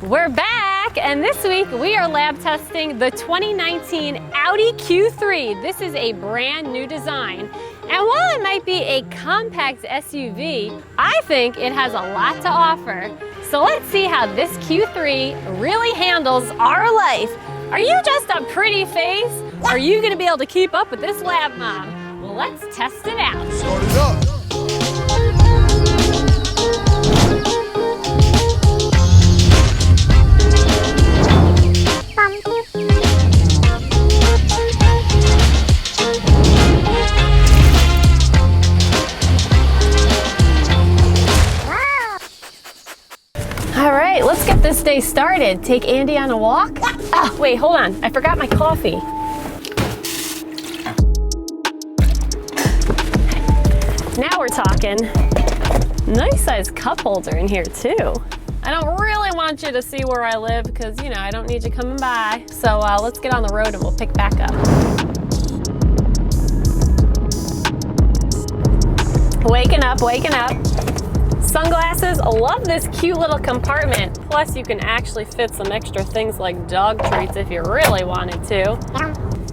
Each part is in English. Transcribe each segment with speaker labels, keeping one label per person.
Speaker 1: We're back, and this week we are lab testing the 2019 Audi Q3. This is a brand new design, and while it might be a compact SUV, I think it has a lot to offer. So let's see how this Q3 really handles our life. Are you just a pretty face? Or are you gonna be able to keep up with this lab mom? Well, let's test it out.
Speaker 2: Start it up.
Speaker 1: All right, let's get this day started. Take Andie on a walk. Oh, wait, hold on. I forgot my coffee. Now we're talking. Nice size cup holder in here too. I don't really want you to see where I live because, you know, I don't need you coming by. So let's get on the road and we'll pick back up. Waking up, waking up. Sunglasses, love this cute little compartment. Plus you can actually fit some extra things like dog treats if you really wanted to.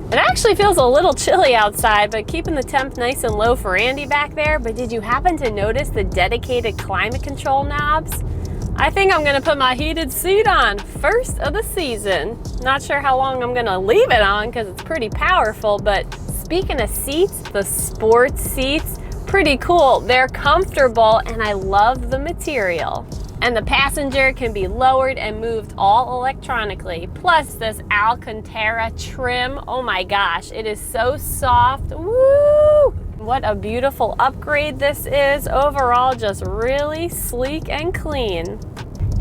Speaker 1: It actually feels a little chilly outside, but keeping the temp nice and low for Andie back there. But did you happen to notice the dedicated climate control knobs? I think I'm gonna put my heated seat on, first of the season. Not sure how long I'm gonna leave it on because it's pretty powerful, but speaking of seats, the sports seats, pretty cool. They're comfortable and I love the material. And the passenger can be lowered and moved all electronically. Plus this Alcantara trim, oh my gosh, it is so soft. Woo! What a beautiful upgrade this is. Overall, just really sleek and clean.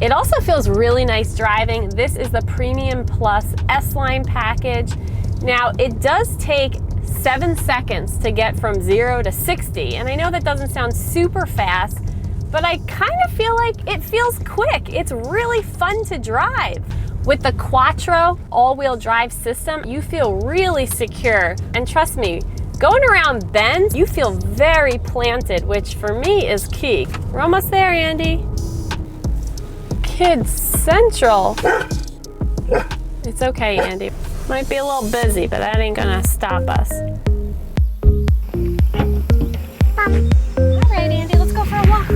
Speaker 1: It also feels really nice driving. This is the Premium Plus S-Line package. Now, it does take 7 seconds to get from 0 to 60. And I know that doesn't sound super fast, but I kind of feel like it feels quick. It's really fun to drive. With the Quattro all-wheel drive system, you feel really secure. And trust me, going around bends, you feel very planted, which for me is key. We're almost there, Andie. Kids Central. It's okay, Andie. Might be a little busy, but that ain't gonna stop us. All right, Andie, let's go for a walk.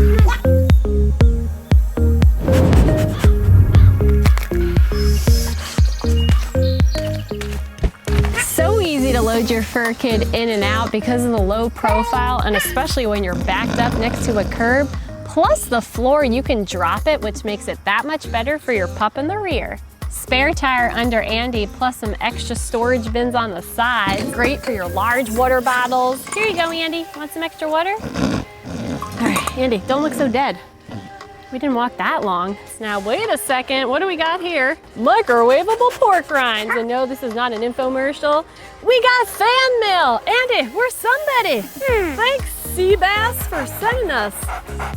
Speaker 1: So easy to load your fur kid in and out because of the low profile, and especially when you're backed up next to a curb. Plus the floor, you can drop it, which makes it that much better for your pup in the rear. Spare tire under Andie, plus some extra storage bins on the side. Great for your large water bottles. Here you go, Andie. Want some extra water? All right, Andie, don't look so dead. We didn't walk that long. Now, wait a second. What do we got here? Microwavable pork rinds. And no, this is not an infomercial. We got fan mail. Andie, we're somebody. Thanks, Seabass, for sending us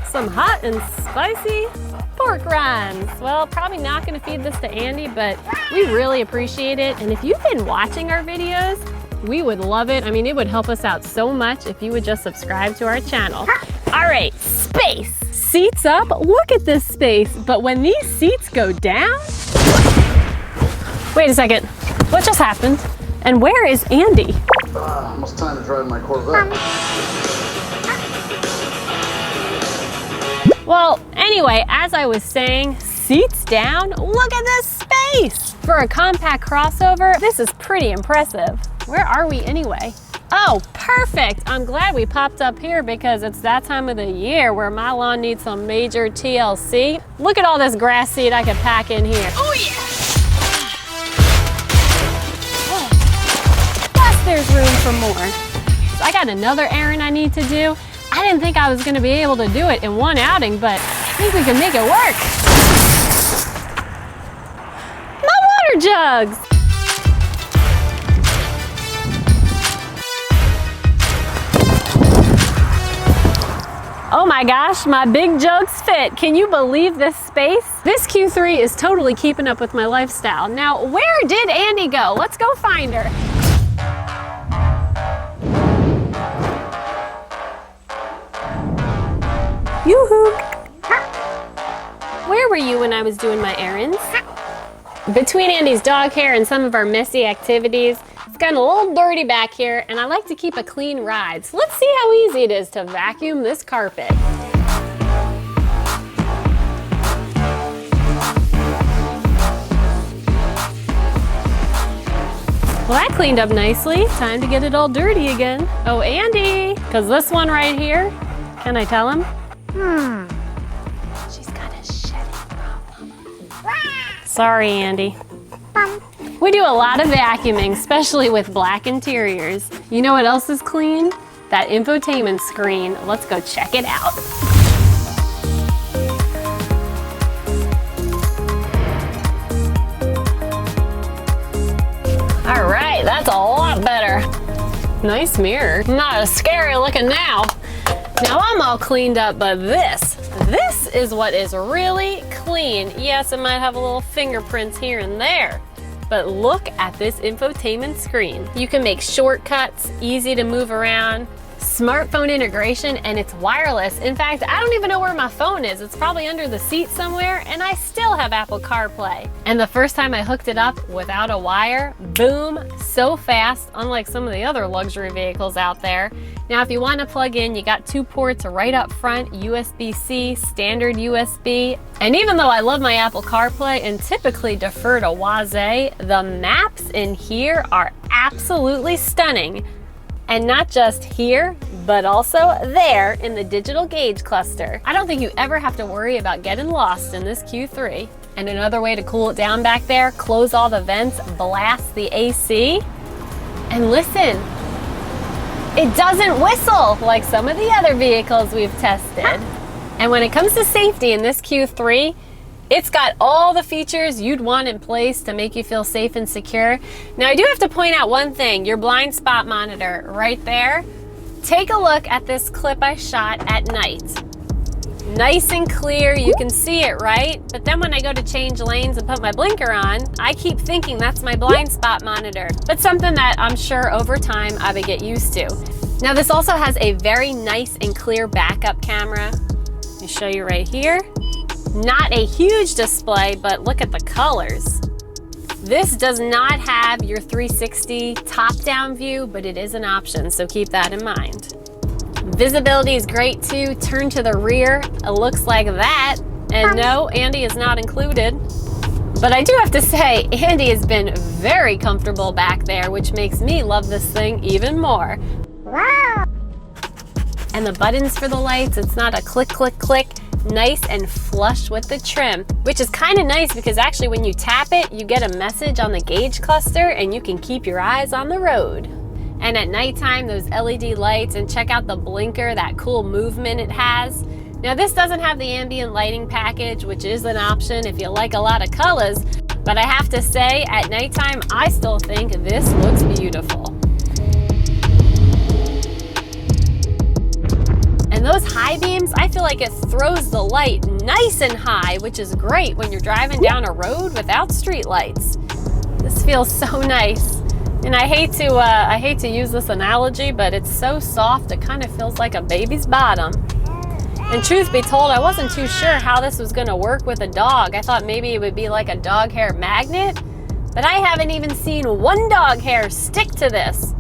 Speaker 1: some hot and spicy pork rinds. Well, probably not gonna feed this to Andie, but we really appreciate it. And if you've been watching our videos, we would love it. I mean, it would help us out so much if you would just subscribe to our channel. All right, space. Seats up, look at this space. But when these seats go down, wait a second, what just happened? And where is Andie?
Speaker 2: Almost time to drive my Corvette.
Speaker 1: Well, anyway, as I was saying, seats down, look at this space. For a compact crossover, this is pretty impressive. Where are we anyway? Oh, perfect. I'm glad we popped up here because it's that time of the year where my lawn needs some major TLC. Look at all this grass seed I could pack in here. Oh yeah. Plus there's room for more. So I got another errand I need to do. I didn't think I was gonna be able to do it in one outing, but I think we can make it work. My water jugs. Oh my gosh, my big jugs fit. Can you believe this space? This Q3 is totally keeping up with my lifestyle. Now, where did Andie go? Let's go find her. Yoo-hoo! Where Where were you when I was doing my errands? Between Andie's dog hair and some of our messy activities, it's gotten a little dirty back here, and I like to keep a clean ride. So let's see how easy it is to vacuum this carpet. Well, that cleaned up nicely. Time to get it all dirty again. Oh, Andie, because this one right here, can I tell him? She's got a shedding problem. Sorry, Andie. We do a lot of vacuuming, especially with black interiors. You know what else is clean? That infotainment screen. Let's go check it out. All right, that's a lot better. Nice mirror. Not as scary looking now. Now I'm all cleaned up, but this is what is really clean. Yes, it might have a little fingerprints here and there, but look at this infotainment screen. You can make shortcuts, easy to move around, smartphone integration, and it's wireless. In fact, I don't even know where my phone is. It's probably under the seat somewhere, and I still have Apple CarPlay. And the first time I hooked it up without a wire, boom, so fast, unlike some of the other luxury vehicles out there. Now, if you want to plug in, you got 2 ports right up front, USB-C, standard USB. And even though I love my Apple CarPlay and typically defer to Waze, the maps in here are absolutely stunning. And not just here, but also there in the digital gauge cluster. I don't think you ever have to worry about getting lost in this Q3. And another way to cool it down back there, close all the vents, blast the AC, and listen, it doesn't whistle like some of the other vehicles we've tested. And when it comes to safety in this Q3, it's got all the features you'd want in place to make you feel safe and secure. Now, I do have to point out one thing, your blind spot monitor right there. Take a look at this clip I shot at night. Nice and clear, you can see it, right? But then when I go to change lanes and put my blinker on, I keep thinking that's my blind spot monitor. But something that I'm sure over time I would get used to. Now, this also has a very nice and clear backup camera. Let me show you right here. Not a huge display, but look at the colors. This does not have your 360 top-down view, but it is an option, so keep that in mind. Visibility is great too. Turn to the rear, it looks like that. And no, Andie is not included. But I do have to say, Andie has been very comfortable back there, which makes me love this thing even more. And the buttons for the lights, it's not a click, click, click. Nice and flush with the trim, which is kind of nice because actually when you tap it, you get a message on the gauge cluster and you can keep your eyes on the road. And at nighttime, those LED lights, and check out the blinker, that cool movement it has. Now, this doesn't have the ambient lighting package, which is an option if you like a lot of colors, but I have to say, at nighttime, I still think this looks beautiful. And those high beams, I feel like it throws the light nice and high, which is great when you're driving down a road without street lights. This feels so nice. And I hate to use this analogy, but it's so soft, it kind of feels like a baby's bottom. And truth be told, I wasn't too sure how this was gonna work with a dog. I thought maybe it would be like a dog hair magnet, but I haven't even seen one dog hair stick to this.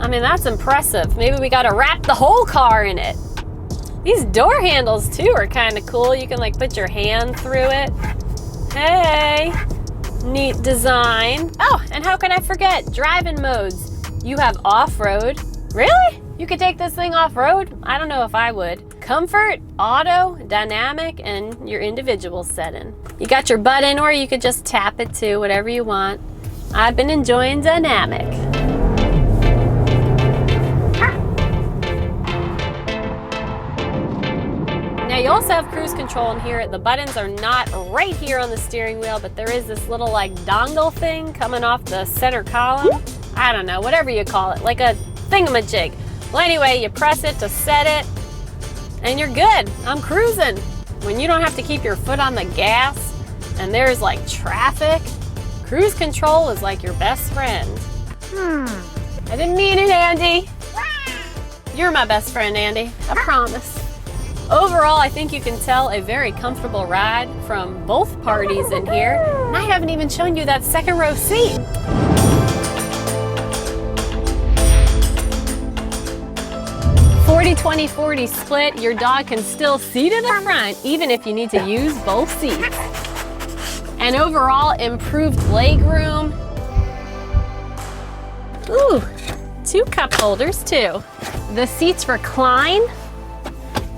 Speaker 1: I mean, that's impressive. Maybe we gotta wrap the whole car in it. These door handles too are kind of cool. You can like put your hand through it. Hey, neat design. Oh, and how can I forget? Driving modes. You have off-road. Really? You could take this thing off-road? I don't know if I would. Comfort, auto, dynamic, and your individual setting. You got your button, or you could just tap it too, whatever you want. I've been enjoying dynamic. Now you also have cruise control in here. The buttons are not right here on the steering wheel, but there is this little like dongle thing coming off the center column. I don't know, whatever you call it, like a thingamajig. Well, anyway, you press it to set it, and you're good. I'm cruising. When you don't have to keep your foot on the gas, and there's like traffic, cruise control is like your best friend. I didn't mean it, Andie. You're my best friend, Andie. I promise. Overall, I think you can tell a very comfortable ride from both parties in here. And I haven't even shown you that second row seat. (40-20-40) split, your dog can still see to the front even if you need to use both seats. And overall, improved legroom. Ooh, 2 cup holders too. The seats recline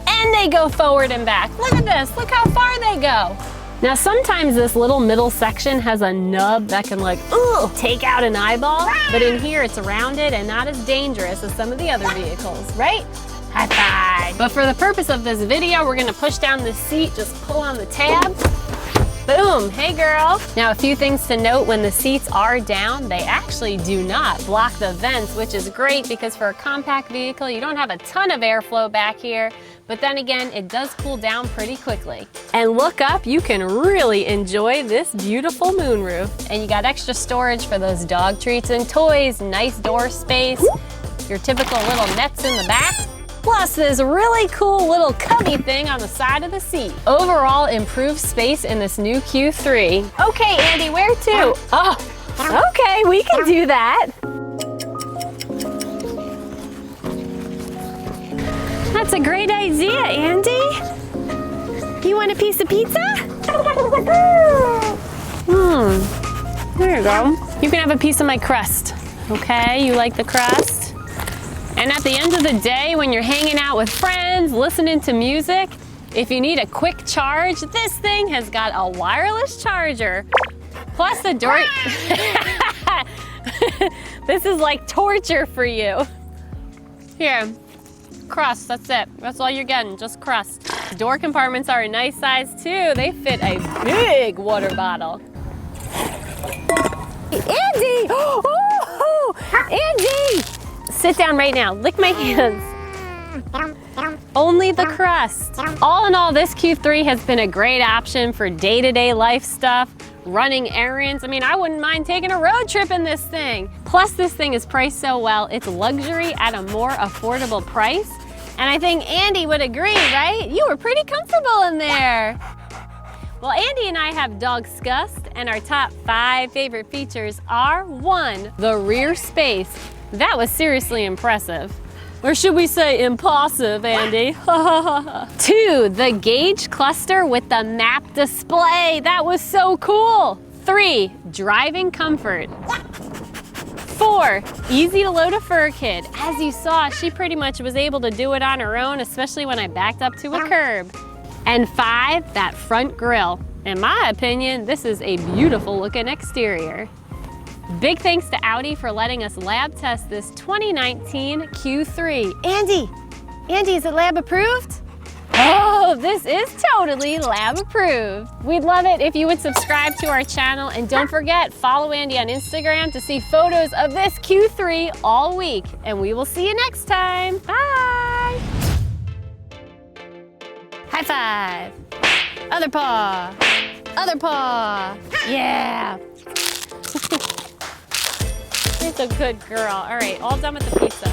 Speaker 1: and they go forward and back. Look at this, look how far they go. Now sometimes this little middle section has a nub that can like, ooh, take out an eyeball, but in here it's rounded and not as dangerous as some of the other vehicles, right? High five. But for the purpose of this video, we're gonna push down this seat, just pull on the tab. Boom, hey girl. Now a few things to note: when the seats are down, they actually do not block the vents, which is great because for a compact vehicle, you don't have a ton of airflow back here, but then again, it does cool down pretty quickly. And look up, you can really enjoy this beautiful moonroof. And you got extra storage for those dog treats and toys, nice door space, your typical little nets in the back. Plus this really cool little cubby thing on the side of the seat. Overall, improved space in this new Q3. Okay, Andie, where to? Oh, okay, we can do that. That's a great idea, Andie. You want a piece of pizza? There you go. You can have a piece of my crust. Okay, you like the crust? And at the end of the day, when you're hanging out with friends, listening to music, if you need a quick charge, this thing has got a wireless charger. Plus the door. This is like torture for you. Here, crust, that's it. That's all you're getting, just crust. Door compartments are a nice size too. They fit a big water bottle. Andie! Oh, Andie! Sit down right now, lick my hands. Only the crust. All in all, this Q3 has been a great option for day-to-day life stuff, running errands. I mean, I wouldn't mind taking a road trip in this thing. Plus, this thing is priced so well, it's luxury at a more affordable price. And I think Andie would agree, right? You were pretty comfortable in there. Well, Andie and I have discussed, and our top 5 favorite features are: 1, the rear space. That was seriously impressive. Or should we say impulsive, Andie? 2, the gauge cluster with the map display. That was so cool. 3, driving comfort. 4, easy to load a fur kit. As you saw, she pretty much was able to do it on her own, especially when I backed up to a curb. And 5, that front grille. In my opinion, this is a beautiful looking exterior. Big thanks to Audi for letting us lab test this 2019 Q3. Andie, is it lab approved? Oh, this is totally lab approved. We'd love it if you would subscribe to our channel, and don't forget, follow Andie on Instagram to see photos of this Q3 all week. And we will see you next time. Bye. High five. Other paw. Other paw. Yeah. She's a good girl. All right, all done with the pizza.